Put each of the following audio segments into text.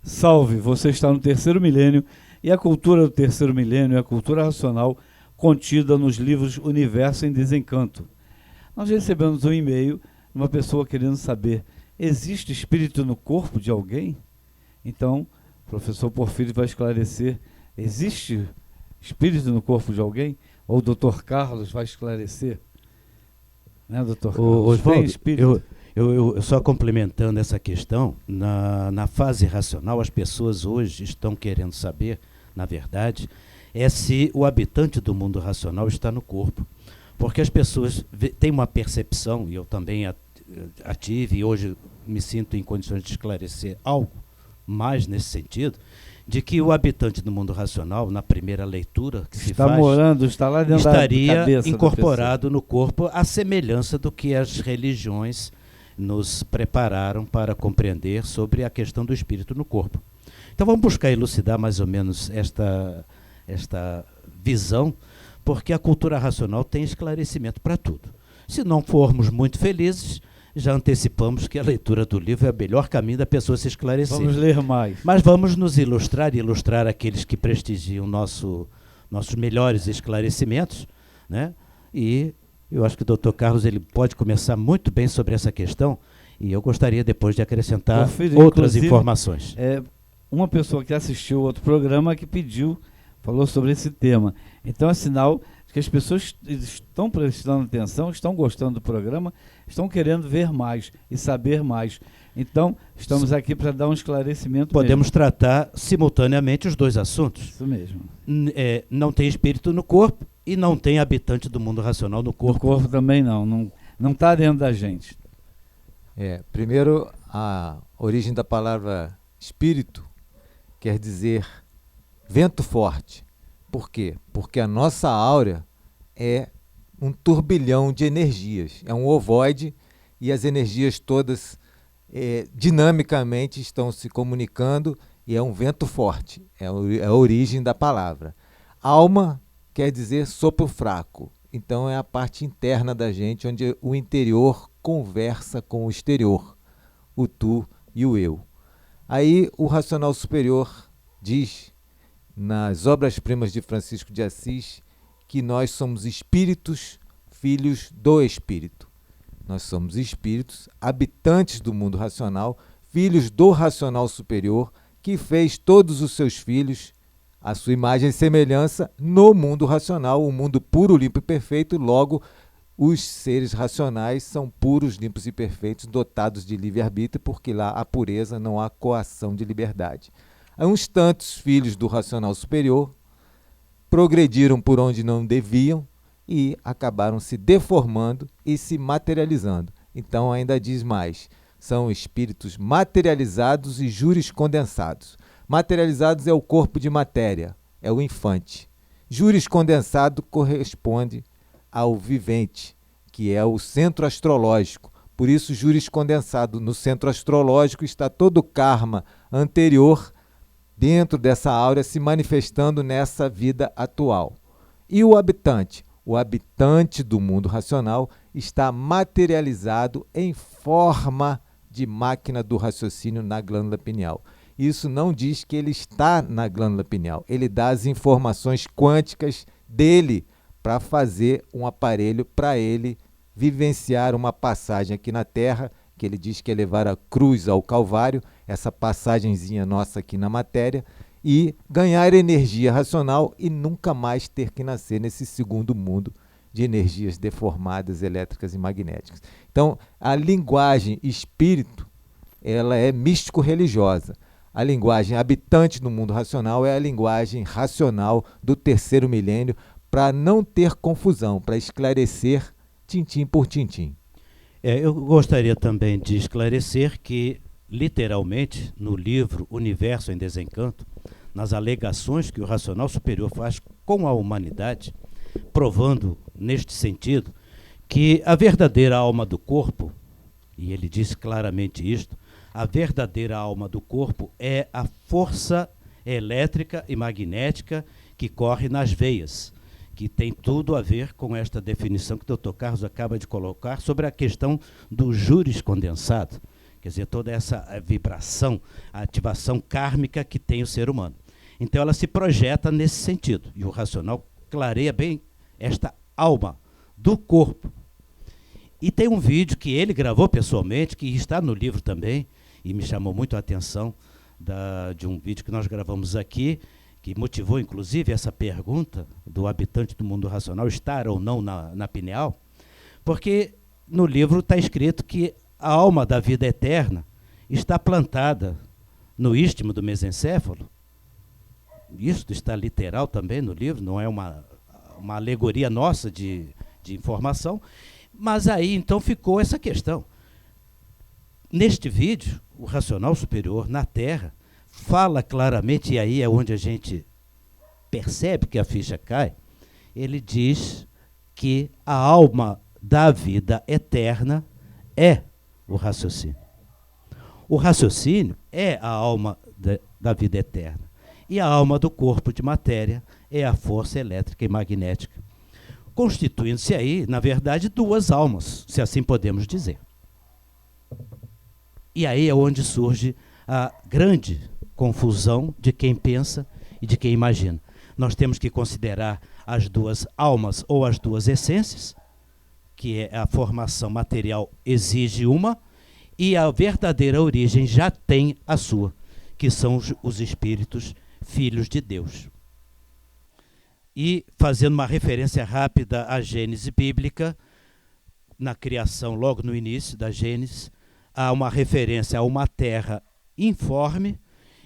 Salve, você está no terceiro milênio e a cultura do terceiro milênio é a cultura racional contida nos livros Universo em Desencanto. Nós recebemos um e-mail de uma pessoa querendo saber, existe espírito no corpo de alguém? Então, o professor Porfírio vai esclarecer, existe espírito no corpo de alguém? Ou o Dr. Carlos vai esclarecer? Né, Dr. Carlos? Oswaldo, eu só complementando essa questão, na fase racional, as pessoas hoje estão querendo saber, na verdade, se o habitante do mundo racional está no corpo. Porque as pessoas têm uma percepção, e eu também a tive, e hoje me sinto em condições de esclarecer algo mais nesse sentido, de que o habitante do mundo racional, na primeira leitura que se faz, está lá dentro estaria da cabeça incorporado no corpo, à semelhança do que as religiões nos prepararam para compreender sobre a questão do espírito no corpo. Então vamos buscar elucidar mais ou menos esta visão, porque a cultura racional tem esclarecimento para tudo. Se não formos muito felizes, já antecipamos que a leitura do livro é o melhor caminho da pessoa se esclarecer. Vamos ler mais. Mas vamos nos ilustrar e ilustrar aqueles que prestigiam nossos melhores esclarecimentos, né? E eu acho que o Dr. Carlos ele pode começar muito bem sobre essa questão, e eu gostaria depois de acrescentar outras informações. Uma pessoa que assistiu outro programa que falou sobre esse tema. Então é sinal de que as pessoas estão prestando atenção, estão gostando do programa, estão querendo ver mais e saber mais. Então, estamos aqui para dar um esclarecimento. Podemos tratar simultaneamente os dois assuntos. Isso mesmo. Não tem espírito no corpo e não tem habitante do mundo racional no corpo. No corpo também não está dentro da gente. Primeiro, a origem da palavra espírito quer dizer vento forte. Por quê? Porque a nossa áurea é um turbilhão de energias, é um ovoide, e as energias todas dinamicamente estão se comunicando, e é um vento forte, é a origem da palavra. Alma quer dizer sopro fraco, então é a parte interna da gente, onde o interior conversa com o exterior, o tu e o eu. Aí o racional superior diz, nas obras-primas de Francisco de Assis, que nós somos espíritos, filhos do espírito. Nós somos espíritos, habitantes do mundo racional, filhos do racional superior, que fez todos os seus filhos, a sua imagem e semelhança, no mundo racional, um mundo puro, limpo e perfeito. Logo, os seres racionais são puros, limpos e perfeitos, dotados de livre-arbítrio, porque lá há pureza, não há coação de liberdade. Uns tantos filhos do racional superior progrediram por onde não deviam e acabaram se deformando e se materializando. Então ainda diz mais, são espíritos materializados e juriscondensados. Materializados é o corpo de matéria, é o infante. Juriscondensado corresponde ao vivente, que é o centro astrológico. Por isso, juriscondensado, no centro astrológico está todo o karma anterior dentro dessa áurea se manifestando nessa vida atual. E o habitante? O habitante do mundo racional está materializado em forma de máquina do raciocínio na glândula pineal. Isso não diz que ele está na glândula pineal, ele dá as informações quânticas dele para fazer um aparelho para ele vivenciar uma passagem aqui na Terra, que ele diz que é levar a cruz ao Calvário, essa passagenzinha nossa aqui na matéria, e ganhar energia racional e nunca mais ter que nascer nesse segundo mundo de energias deformadas, elétricas e magnéticas. Então, a linguagem espírito, ela é místico-religiosa. A linguagem habitante no mundo racional é a linguagem racional do terceiro milênio, para não ter confusão, para esclarecer tintim por tintim. Eu gostaria também de esclarecer que, literalmente, no livro Universo em Desencanto, nas alegações que o racional superior faz com a humanidade, provando, neste sentido, que a verdadeira alma do corpo, e ele diz claramente isto, a verdadeira alma do corpo é a força elétrica e magnética que corre nas veias, que tem tudo a ver com esta definição que o Dr. Carlos acaba de colocar sobre a questão do juriscondensado, Quer dizer, toda essa vibração, a ativação kármica que tem o ser humano. Então ela se projeta nesse sentido. E o racional clareia bem esta alma do corpo. E tem um vídeo que ele gravou pessoalmente, que está no livro também, e me chamou muito a atenção, de um vídeo que nós gravamos aqui, que motivou inclusive essa pergunta do habitante do mundo racional, estar ou não na pineal, porque no livro está escrito que a alma da vida eterna está plantada no istmo do mesencéfalo. Isso está literal também no livro, não é uma alegoria nossa de informação, mas aí então ficou essa questão. Neste vídeo, o racional superior na Terra fala claramente, e aí é onde a gente percebe que a ficha cai, ele diz que a alma da vida eterna é o raciocínio. O raciocínio é a alma da vida eterna. E a alma do corpo de matéria é a força elétrica e magnética, constituindo-se aí, na verdade, duas almas, se assim podemos dizer. E aí é onde surge a grande confusão de quem pensa e de quem imagina. Nós temos que considerar as duas almas ou as duas essências, que é a formação material exige uma, e a verdadeira origem já tem a sua, que são os espíritos filhos de Deus. E fazendo uma referência rápida à Gênese bíblica, na criação, logo no início da Gênese, há uma referência a uma terra informe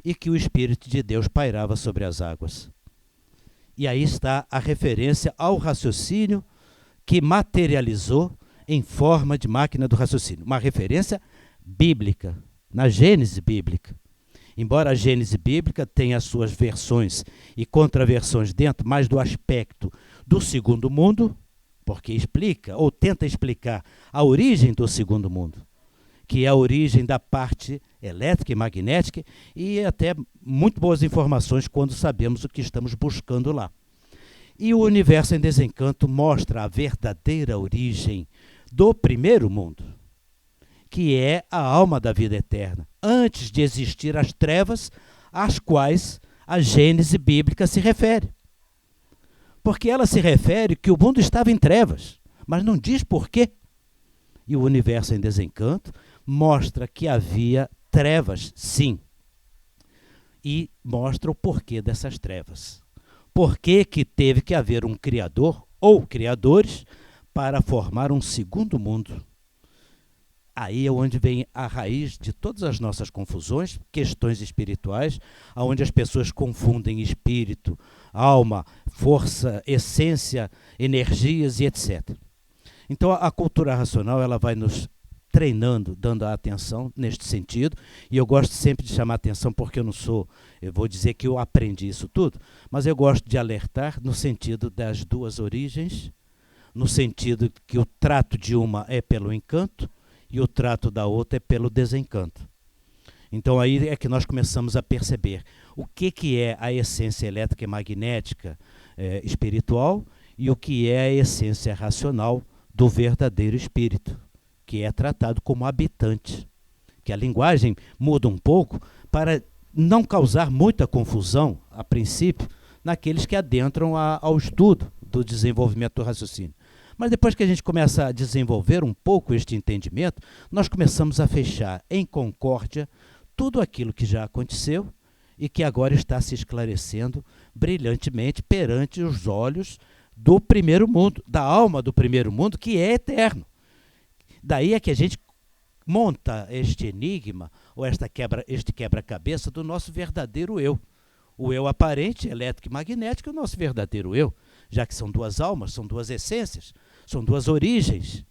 e que o Espírito de Deus pairava sobre as águas. E aí está a referência ao raciocínio que materializou em forma de máquina do raciocínio. Uma referência bíblica, na Gênese bíblica. Embora a Gênese bíblica tenha as suas versões e contraversões dentro, mais do aspecto do segundo mundo, porque explica, ou tenta explicar, a origem do segundo mundo, que é a origem da parte elétrica e magnética, e até muito boas informações quando sabemos o que estamos buscando lá. E o Universo em Desencanto mostra a verdadeira origem do primeiro mundo, que é a alma da vida eterna, antes de existir as trevas às quais a Gênese bíblica se refere. Porque ela se refere que o mundo estava em trevas, mas não diz por quê. E o Universo em Desencanto mostra que havia trevas, sim. E mostra o porquê dessas trevas. Por que teve que haver um criador ou criadores para formar um segundo mundo? Aí é onde vem a raiz de todas as nossas confusões, questões espirituais, onde as pessoas confundem espírito, alma, força, essência, energias e etc. Então a cultura racional ela vai nos treinando, dando a atenção neste sentido, e eu gosto sempre de chamar a atenção porque eu vou dizer que eu aprendi isso tudo, mas eu gosto de alertar no sentido das duas origens, no sentido que o trato de uma é pelo encanto, e o trato da outra é pelo desencanto. Então aí é que nós começamos a perceber o que é a essência elétrica e magnética espiritual e o que é a essência racional do verdadeiro espírito, que é tratado como habitante. Que a linguagem muda um pouco para não causar muita confusão, a princípio, naqueles que adentram ao estudo do desenvolvimento do raciocínio. Mas depois que a gente começa a desenvolver um pouco este entendimento, nós começamos a fechar em concórdia tudo aquilo que já aconteceu e que agora está se esclarecendo brilhantemente perante os olhos do primeiro mundo, da alma do primeiro mundo, que é eterno. Daí é que a gente monta este enigma, ou este quebra-cabeça do nosso verdadeiro eu. O eu aparente, elétrico e magnético, é o nosso verdadeiro eu, já que são duas almas, são duas essências, são duas origens.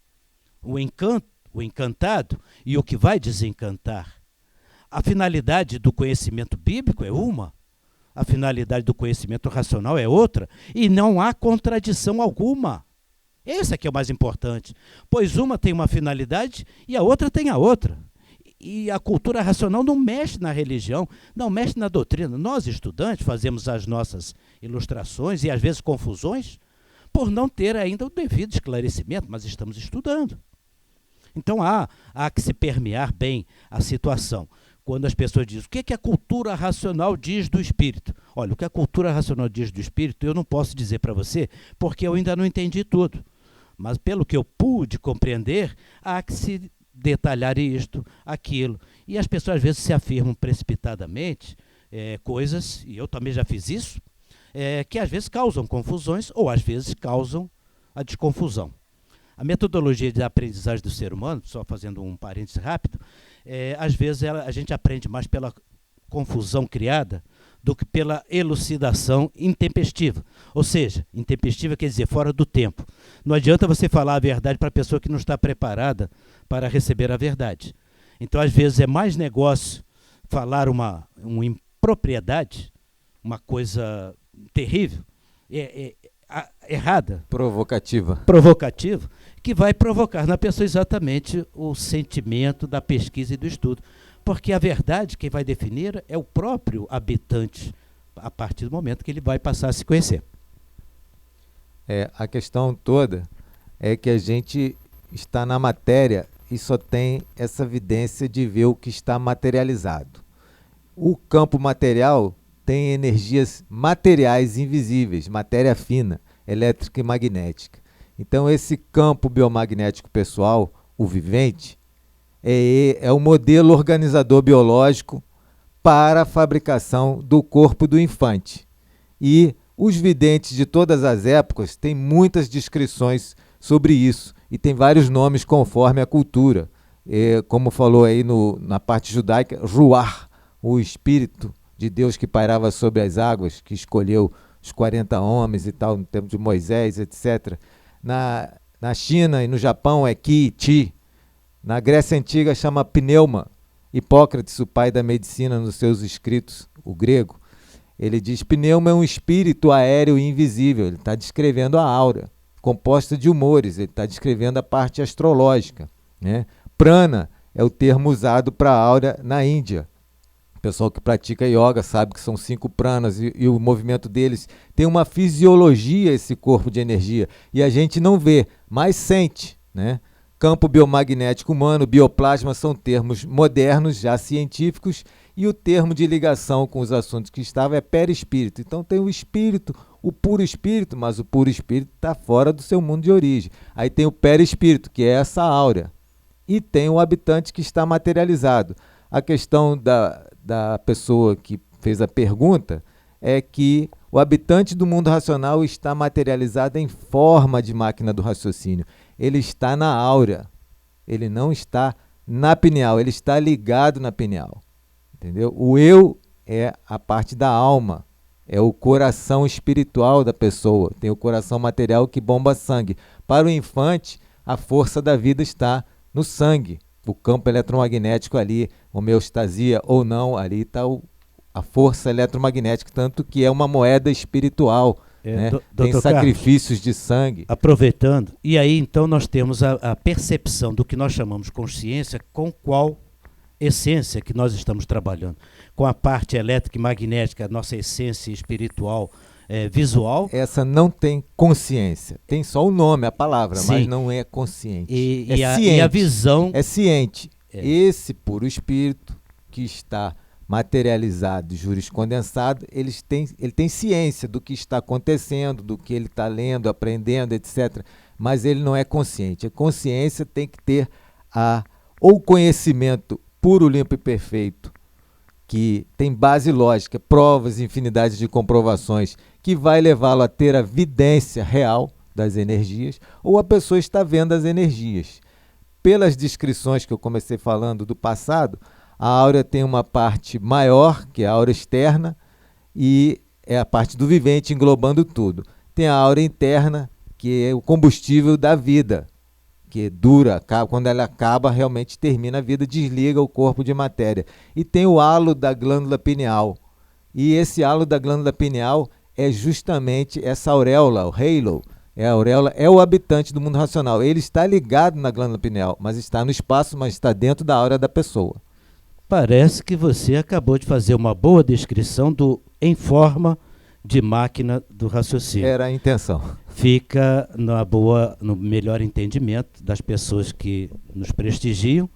O encanto, o encantado e o que vai desencantar. A finalidade do conhecimento bíblico é uma, a finalidade do conhecimento racional é outra, e não há contradição alguma. Esse é que é o mais importante, pois uma tem uma finalidade e a outra tem a outra. E a cultura racional não mexe na religião, não mexe na doutrina. Nós, estudantes, fazemos as nossas ilustrações e às vezes confusões por não ter ainda o devido esclarecimento, mas estamos estudando. Então há que se permear bem a situação. Quando as pessoas dizem, o que a cultura racional diz do espírito? Olha, o que a cultura racional diz do espírito, eu não posso dizer para você, porque eu ainda não entendi tudo. Mas pelo que eu pude compreender, há que se detalhar isto, aquilo. E as pessoas às vezes se afirmam precipitadamente coisas, e eu também já fiz isso, que às vezes causam confusões ou às vezes causam a desconfusão. A metodologia de aprendizagem do ser humano, só fazendo um parênteses rápido, às vezes a gente aprende mais pela confusão criada do que pela elucidação intempestiva. Ou seja, intempestiva quer dizer fora do tempo. Não adianta você falar a verdade para a pessoa que não está preparada para receber a verdade. Então, às vezes, é mais negócio falar uma impropriedade, uma coisa terrível, errada, Provocativa. que vai provocar na pessoa exatamente o sentimento da pesquisa e do estudo. Porque a verdade, quem vai definir é o próprio habitante, a partir do momento que ele vai passar a se conhecer. A questão toda é que a gente está na matéria e só tem essa evidência de ver o que está materializado. O campo material tem energias materiais invisíveis, matéria fina, elétrica e magnética. Então, esse campo biomagnético pessoal, o vivente, é o modelo organizador biológico para a fabricação do corpo do infante. E os videntes de todas as épocas têm muitas descrições sobre isso, e tem vários nomes conforme a cultura. Como falou aí na parte judaica, Ruach, o espírito de Deus que pairava sobre as águas, que escolheu os 40 homens e tal, no tempo de Moisés, etc. Na China e no Japão é Qi, Ti. Na Grécia Antiga chama pneuma. Hipócrates, o pai da medicina, nos seus escritos, o grego, ele diz: pneuma é um espírito aéreo e invisível. Ele está descrevendo a aura, composta de humores. Ele está descrevendo a parte astrológica, né? Prana é o termo usado para a aura na Índia. O pessoal que pratica yoga sabe que são 5 pranas e o movimento deles tem uma fisiologia, esse corpo de energia, e a gente não vê, mas sente, né? Campo biomagnético humano, bioplasma são termos modernos, já científicos, e o termo de ligação com os assuntos que estava é perispírito. Então tem o espírito, o puro espírito, mas o puro espírito está fora do seu mundo de origem. Aí tem o perispírito, que é essa áurea, e tem o habitante que está materializado. A questão da pessoa que fez a pergunta é que o habitante do mundo racional está materializado em forma de máquina do raciocínio. Ele está na áurea, ele não está na pineal, ele está ligado na pineal, entendeu? O eu é a parte da alma, é o coração espiritual da pessoa, tem o coração material que bomba sangue. Para o infante, a força da vida está no sangue, o campo eletromagnético ali, homeostasia ou não, ali está a força eletromagnética, tanto que é uma moeda espiritual. Né? Tem sacrifícios de sangue. Aproveitando, e aí então nós temos a percepção do que nós chamamos consciência, com qual essência que nós estamos trabalhando. Com a parte elétrica e magnética, a nossa essência espiritual visual. Essa não tem consciência, tem só o nome, a palavra, sim, mas não é consciente. Ciente. E a visão... É ciente. Esse puro espírito que está materializado, juriscondensado, ele tem ciência do que está acontecendo, do que ele está lendo, aprendendo, etc. Mas ele não é consciente. A consciência tem que ter ou conhecimento puro, limpo e perfeito, que tem base lógica, provas, infinidade de comprovações, que vai levá-lo a ter a vidência real das energias, ou a pessoa está vendo as energias. Pelas descrições que eu comecei falando do passado, a áurea tem uma parte maior, que é a áurea externa, e é a parte do vivente englobando tudo. Tem a áurea interna, que é o combustível da vida, que dura, quando ela acaba, realmente termina a vida, desliga o corpo de matéria. E tem o halo da glândula pineal. E esse halo da glândula pineal é justamente essa auréola, o halo. A auréola é o habitante do mundo racional. Ele está ligado na glândula pineal, mas está no espaço, mas está dentro da áurea da pessoa. Parece que você acabou de fazer uma boa descrição em forma de máquina do raciocínio. Era a intenção. fica no melhor entendimento das pessoas que nos prestigiam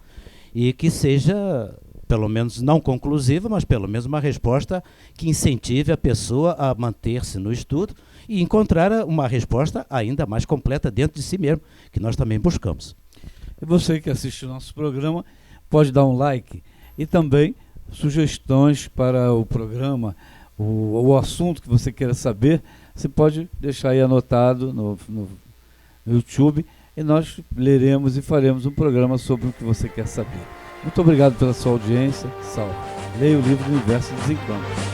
e que seja, pelo menos não conclusiva, mas pelo menos uma resposta que incentive a pessoa a manter-se no estudo e encontrar uma resposta ainda mais completa dentro de si mesmo, que nós também buscamos. E você que assiste o nosso programa pode dar um like e também sugestões para o programa, o assunto que você queira saber, você pode deixar aí anotado no YouTube e nós leremos e faremos um programa sobre o que você quer saber. Muito obrigado pela sua audiência. Salve. Leia o livro Universo em Desencanto.